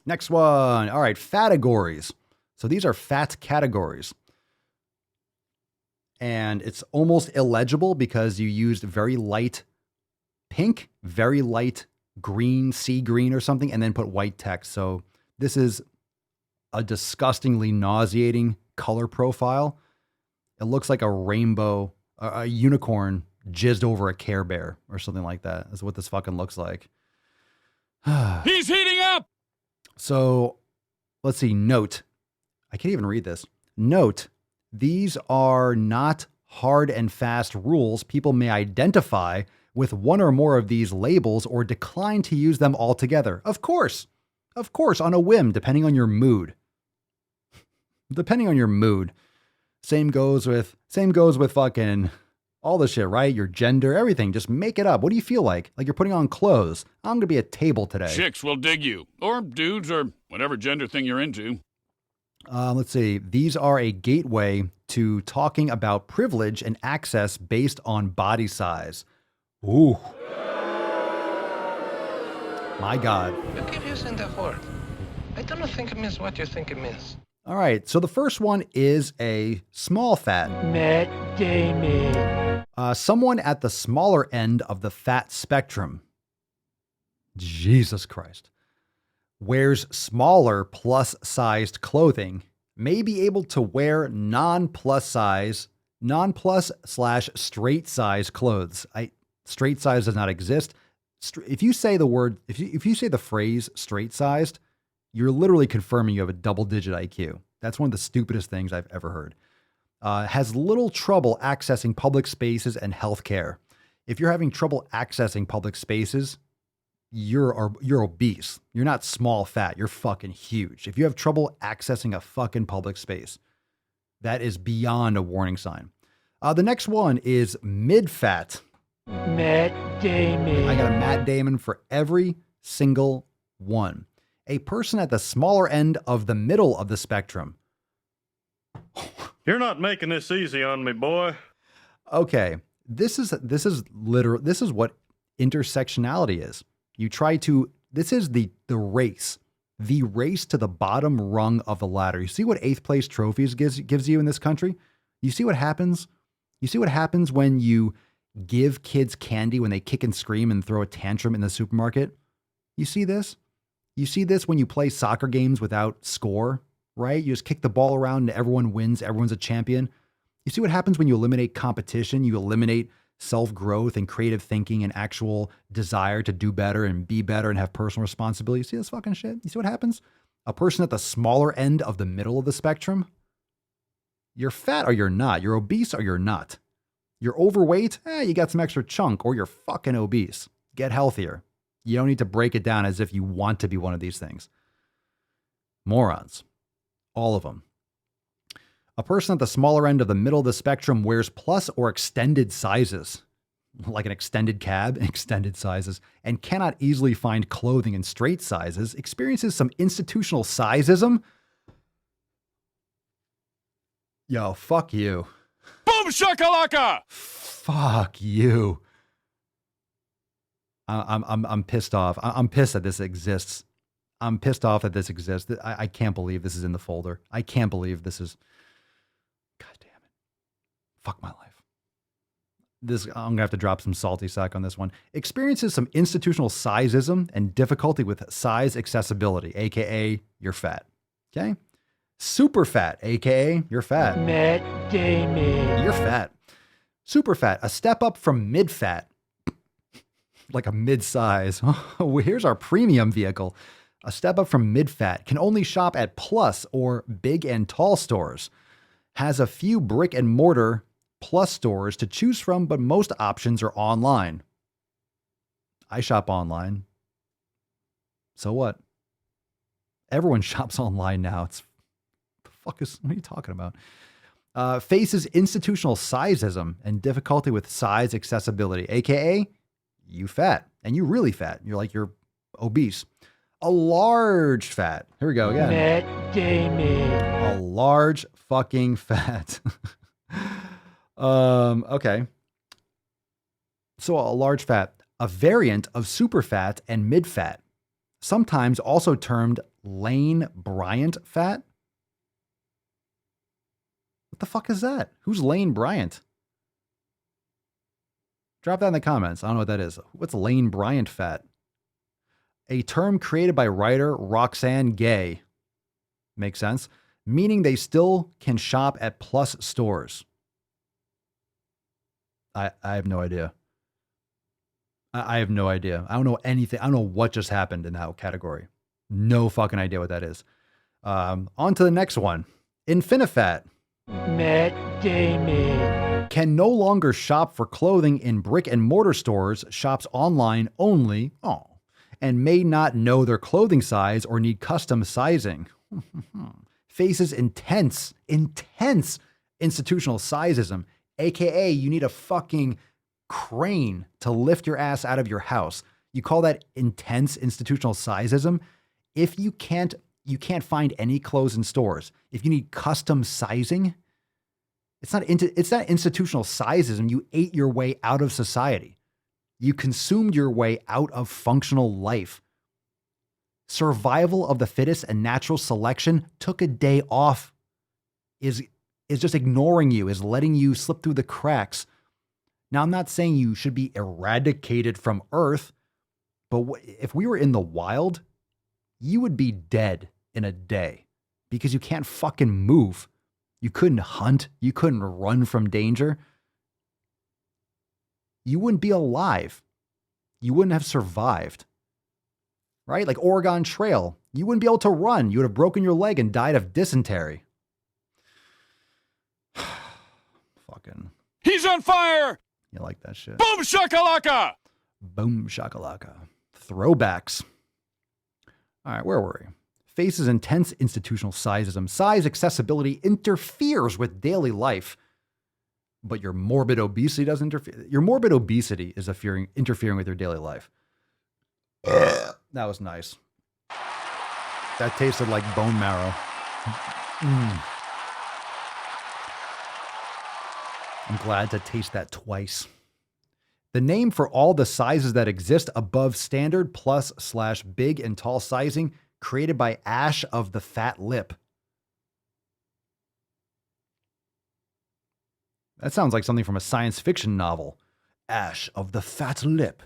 Next one. All right, Fategories. So these are fat categories. And it's almost illegible because you used very light pink, very light green, sea green or something, and then put white text. So this is a disgustingly nauseating color profile. It looks like a rainbow, a unicorn jizzed over a Care Bear or something like that. That's what this fucking looks like. He's heating up! So let's see. Note. I can't even read this. Note. These are not hard and fast rules. People may identify with one or more of these labels or decline to use them altogether. Of course, on a whim, depending on your mood. Depending on your mood. Same goes with fucking all the shit, right? Your gender, everything. Just make it up. What do you feel like? Like you're putting on clothes. I'm going to be a table today. Chicks will dig you. Or dudes, or whatever gender thing you're into. Let's see. These are a gateway to talking about privilege and access based on body size. Ooh. My God. You keep using that word. I don't think it means what you think it means. All right. So the first one is a small fat. Matt Damon. Someone at the smaller end of the fat spectrum. Jesus Christ. Wears smaller plus-sized clothing, may be able to wear non-plus/straight size clothes. Straight size does not exist. If you say the phrase straight sized, you're literally confirming you have a double-digit IQ. That's one of the stupidest things I've ever heard. Has little trouble accessing public spaces and healthcare. If you're having trouble accessing public spaces, you're obese. You're not small fat. You're fucking huge. If you have trouble accessing a fucking public space, that is beyond a warning sign. The next one is mid-fat. Matt Damon. I got a Matt Damon for every single one. A person at the smaller end of the middle of the spectrum. You're not making this easy on me, boy. Okay, this is what intersectionality is. This is the race to the bottom rung of the ladder. You see what 8th place trophies gives you in this country? You see what happens? You see what happens when you give kids candy when they kick and scream and throw a tantrum in the supermarket? You see this? You see this when you play soccer games without score, right? You just kick the ball around and everyone wins. Everyone's a champion. You see what happens when you eliminate competition? You eliminate self-growth and creative thinking and actual desire to do better and be better and have personal responsibility. You see this fucking shit? You see what happens? A person at the smaller end of the middle of the spectrum, you're fat or you're not. You're obese or you're not. You're overweight, you got some extra chunk, or you're fucking obese. Get healthier. You don't need to break it down as if you want to be one of these things. Morons. All of them. A person at the smaller end of the middle of the spectrum wears plus or extended sizes, like an extended cab, extended sizes, and cannot easily find clothing in straight sizes, experiences some institutional sizeism. Yo, fuck you. Boom shakalaka! Fuck you. I'm pissed off. I'm pissed that this exists. I'm pissed off that this exists. I can't believe this is in the folder. I can't believe this is. God damn it. Fuck my life. I'm going to have to drop some salty sack on this one. Experiences some institutional sizeism and difficulty with size accessibility, aka you're fat. Okay? Super fat, aka you're fat. Matt Damon. You're fat. Super fat, a step up from mid-fat. Like a mid-size. Here's our premium vehicle. A step up from mid-fat. Can only shop at plus or big and tall stores. Has a few brick and mortar plus stores to choose from, but most options are online. I shop online. So what? Everyone shops online now. What are you talking about? Faces institutional sizeism and difficulty with size accessibility, aka you fat, and you really fat. You're obese. A large fat. Here we go again. Matt Damon. A large fucking fat. Okay. So a large fat, a variant of super fat and mid fat. sometimes also termed Lane Bryant fat. What the fuck is that? Who's Lane Bryant? Drop that in the comments. I don't know what that is. What's Lane Bryant fat? A term created by writer Roxane Gay. Makes sense. Meaning they still can shop at Plus stores. I have no idea. I have no idea. I don't know anything. I don't know what just happened in that category. No fucking idea what that is. On to the next one. Infinifat. Matt Damon. Can no longer shop for clothing in brick and mortar stores, shops online only, and may not know their clothing size or need custom sizing. Faces intense institutional sizeism, aka you need a fucking crane to lift your ass out of your house. You call that intense institutional sizeism? If you can't find any clothes in stores. If you need custom sizing, it's not institutional sizeism. You ate your way out of society. You consumed your way out of functional life. Survival of the fittest and natural selection took a day off, is just ignoring you, is letting you slip through the cracks. Now, I'm not saying you should be eradicated from Earth, but if we were in the wild, you would be dead in a day because you can't fucking move. You couldn't hunt. You couldn't run from danger. You wouldn't be alive. You wouldn't have survived. Right? Like Oregon Trail. You wouldn't be able to run. You would have broken your leg and died of dysentery. Fucking. He's on fire! You like that shit? Boom shakalaka! Boom shakalaka. Throwbacks. All right, where were we? Faces intense institutional sizeism. Size accessibility interferes with daily life, but your morbid obesity doesn't interfere. Your morbid obesity is interfering with your daily life. That was nice. That tasted like bone marrow. I'm glad to taste that twice. The name for all the sizes that exist above standard plus/big and tall sizing created by Ash of the Fat Lip. That sounds like something from a science fiction novel. Ash of the Fat Lip.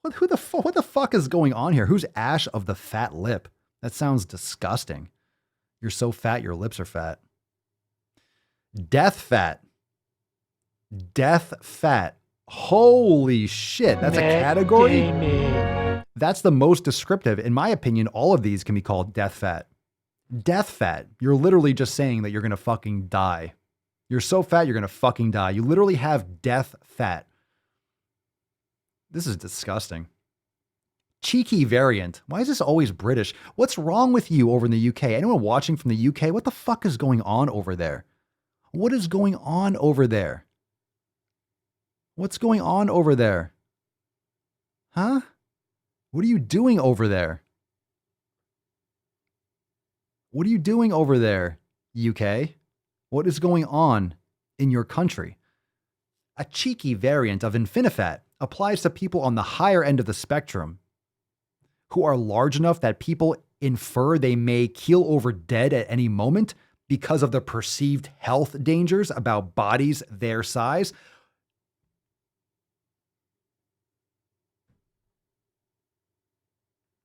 What the fuck is going on here? Who's Ash of the Fat Lip? That sounds disgusting. You're so fat, your lips are fat. Death fat. Death fat. Holy shit. That's a category? Damon. That's the most descriptive. In my opinion, all of these can be called death fat. Death fat. You're literally just saying that you're going to fucking die. You're so fat, you're going to fucking die. You literally have death fat. This is disgusting. Cheeky variant. Why is this always British? What's wrong with you over in the UK? Anyone watching from the UK? What the fuck is going on over there? What is going on over there? What's going on over there? Huh? What are you doing over there? What are you doing over there, UK? What is going on in your country? A cheeky variant of Infinifat applies to people on the higher end of the spectrum who are large enough that people infer they may keel over dead at any moment because of the perceived health dangers about bodies their size.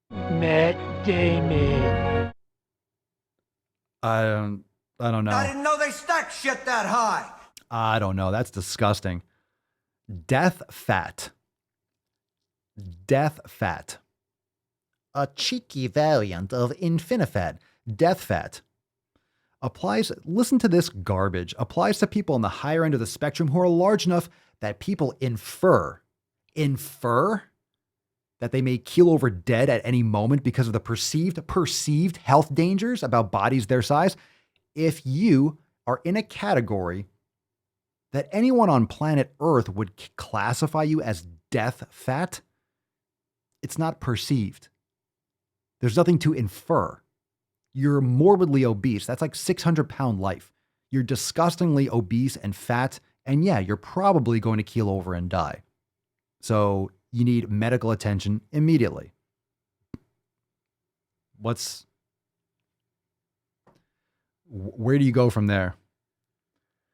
Matt Damon. I don't know. I didn't know they stacked shit that high. I don't know. That's disgusting. Death fat. Death fat. A cheeky variant of Infinifat. Death fat. Applies, listen to this garbage, applies to people on the higher end of the spectrum who are large enough that people infer that they may keel over dead at any moment because of the perceived health dangers about bodies their size. If you are in a category that anyone on planet Earth would classify you as death fat, it's not perceived. There's nothing to infer. You're morbidly obese. That's like 600-pound life. You're disgustingly obese and fat. And yeah, you're probably going to keel over and die. So you need medical attention immediately. where do you go from there?